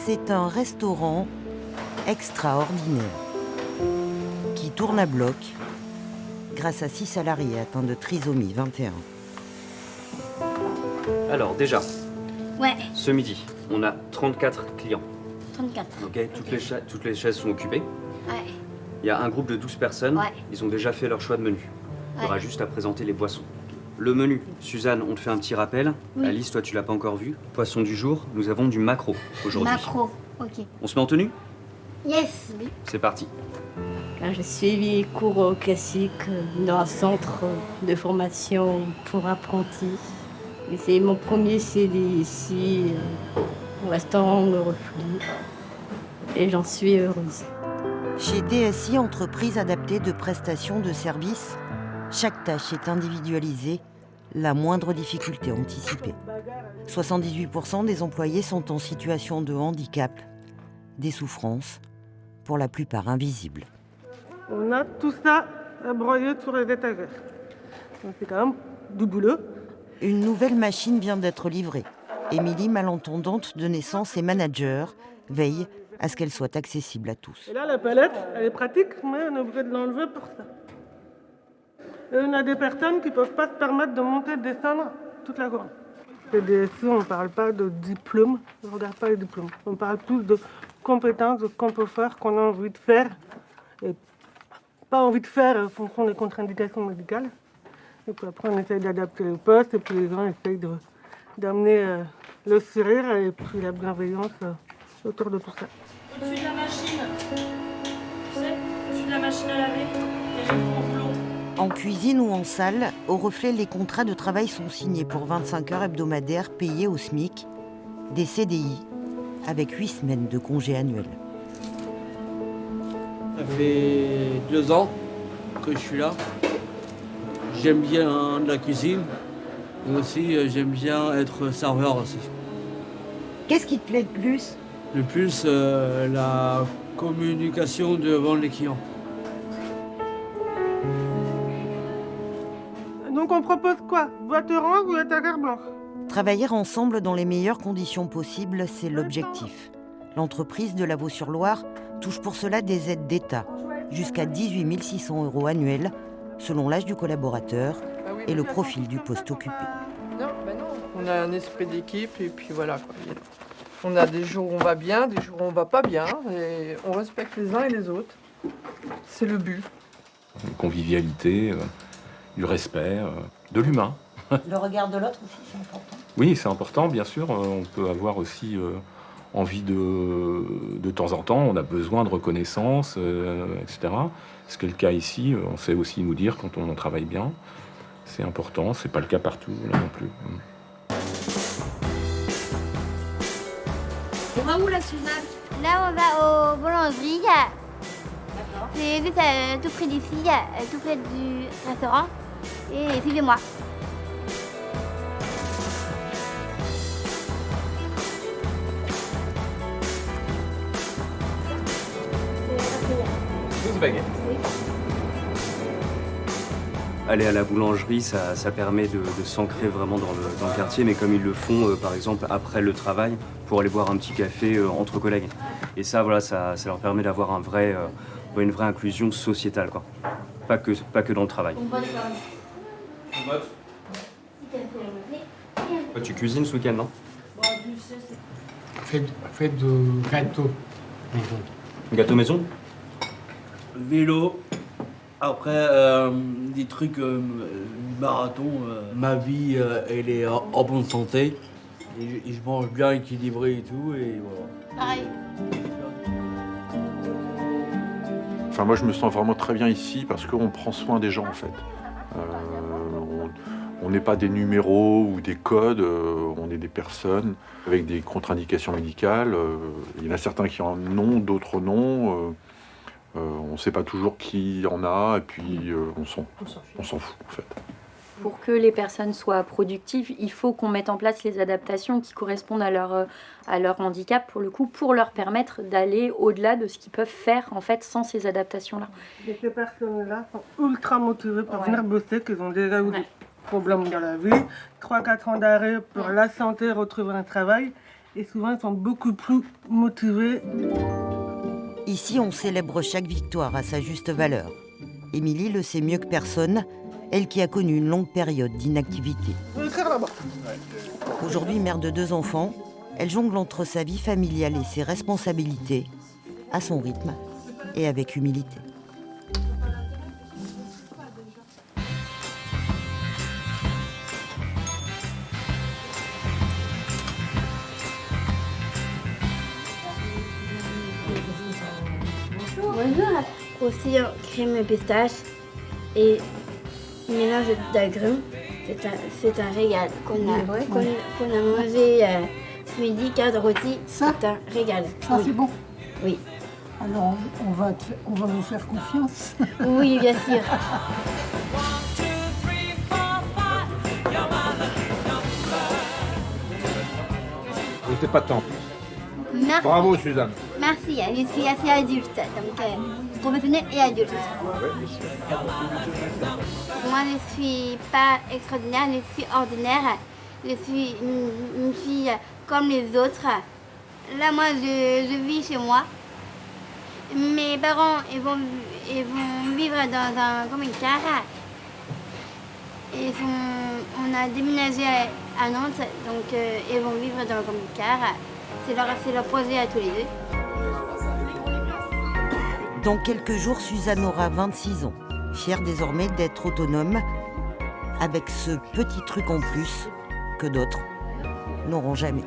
C'est un restaurant extraordinaire qui tourne à bloc grâce à 6 salariés atteints de trisomie 21. Alors déjà, Ouais, ce midi, on a 34 clients. 34. Ok, toutes les chaises sont occupées. Ouais, Il y a un groupe de 12 personnes. Ouais. Ils ont déjà fait leur choix de menu. Il y aura Ouais. juste à présenter les boissons. Le menu, Suzanne, on te fait un petit rappel. Oui. Alice, toi, tu l'as pas encore vu. Poisson du jour, nous avons du maquereau aujourd'hui. macro, ok. On se met en tenue? Yes. Oui. C'est parti. J'ai suivi les cours classiques dans un centre de formation pour apprentis. Et c'est mon premier CD ici, au restaurant Le Reflet. Et j'en suis heureuse. Chez DSI, entreprise adaptée de prestations de services, chaque tâche est individualisée, la moindre difficulté anticipée. 78% des employés sont en situation de handicap, des souffrances, pour la plupart invisibles. On a tout ça à broyer sur les étagères. Donc c'est quand même du boulot. Une nouvelle machine vient d'être livrée. Émilie, malentendante de naissance et manager, veille à ce qu'elle soit accessible à tous. Et là, la palette, elle est pratique, mais on est obligé de l'enlever pour ça. Et on a des personnes qui ne peuvent pas se permettre de monter et de descendre toute la journée. Chez DSI, on ne parle pas de diplôme, on ne regarde pas les diplômes. On parle plus de compétences, de ce qu'on peut faire, qu'on a envie de faire. Et pas envie de faire en fonction des contre-indications médicales. Et puis après, on essaye d'adapter le poste, et puis les gens essayent d'amener le sourire et puis la bienveillance autour de tout ça. Au-dessus de la machine, tu sais, au-dessus de la machine à laver, il y a le complot. En cuisine ou en salle, au Reflet, les contrats de travail sont signés pour 25 heures hebdomadaires payées au SMIC, des CDI, avec 8 semaines de congés annuels. Ça fait 2 ans que je suis là. J'aime bien la cuisine, mais aussi j'aime bien être serveur aussi. Qu'est-ce qui te plaît le plus? Le plus, la communication devant les clients. Donc on propose quoi? Boîte orange ou étagère blanche? Travailler ensemble dans les meilleures conditions possibles, c'est l'objectif. L'entreprise de Lavaux-sur-Loire touche pour cela des aides d'État, jusqu'à 18 600 € annuels, selon l'âge du collaborateur et le profil du poste occupé. Non. On a un esprit d'équipe et puis voilà, quoi. On a des jours où on va bien, des jours où on va pas bien, et on respecte les uns et les autres. C'est le but. Une convivialité, du respect, de l'humain. Le regard de l'autre aussi, c'est important. Oui, c'est important, bien sûr. On peut avoir aussi envie de temps en temps, on a besoin de reconnaissance, etc. Ce qui est le cas ici, on sait aussi nous dire quand on travaille bien. C'est important, c'est pas le cas partout là non plus. On va où là, Suzanne? Là, on va aux boulangeries. D'accord. C'est juste tout près d'ici, tout près du restaurant. Et suivez-moi. Aller à la boulangerie, ça permet de s'ancrer vraiment dans le quartier, mais comme ils le font, par exemple, après le travail, pour aller boire un petit café entre collègues. Et ça, voilà, ça leur permet d'avoir une vraie inclusion sociétale, quoi. Pas que dans le travail. Tu cuisines ce week-end, non? Faites de gâteaux maison. Gâteau maison? Vélo, après des trucs marathon. Ma vie, elle est en bonne santé. Et je mange bien équilibré et tout, et voilà. Pareil. Enfin, moi, je me sens vraiment très bien ici parce qu'on prend soin des gens, en fait. On n'est pas des numéros ou des codes, on est des personnes avec des contre-indications médicales. Il y en a certains qui en ont, d'autres non. On ne sait pas toujours qui en a, et puis on s'en fout, en fait. Pour que les personnes soient productives, il faut qu'on mette en place les adaptations qui correspondent à leur handicap, pour le coup, pour leur permettre d'aller au-delà de ce qu'ils peuvent faire, en fait, sans ces adaptations-là. Et ces personnes-là sont ultra motivées pour venir bosser, qu'ils ont déjà eu des problèmes dans la vie, 3-4 ans d'arrêt pour la santé, retrouver un travail. Et souvent, ils sont beaucoup plus motivés. Ici, on célèbre chaque victoire à sa juste valeur. Émilie le sait mieux que personne, elle qui a connu une longue période d'inactivité. Aujourd'hui, mère de 2 enfants, elle jongle entre sa vie familiale et ses responsabilités, à son rythme et avec humilité. Bonjour. Aussi crème pistache et mélange d'agrumes. C'est un régal qu'on a mangé ce midi, carte rôti. C'est un régal. Ça, c'est bon. Oui. Alors, on va vous faire confiance. Oui, bien sûr. Vous n'êtes pas tant. Merci. Bravo, Suzanne. Merci, je suis assez adulte, donc professionnelle et adulte. Moi, je suis pas extraordinaire, je suis ordinaire. Je suis une fille comme les autres. Là, moi, je vis chez moi. Mes parents, ils vont vivre dans un camping-car. On a déménagé à Nantes, donc ils vont vivre dans le camping-car. C'est leur projet à tous les deux. Dans quelques jours, Suzanne aura 26 ans, fière désormais d'être autonome, avec ce petit truc en plus que d'autres n'auront jamais.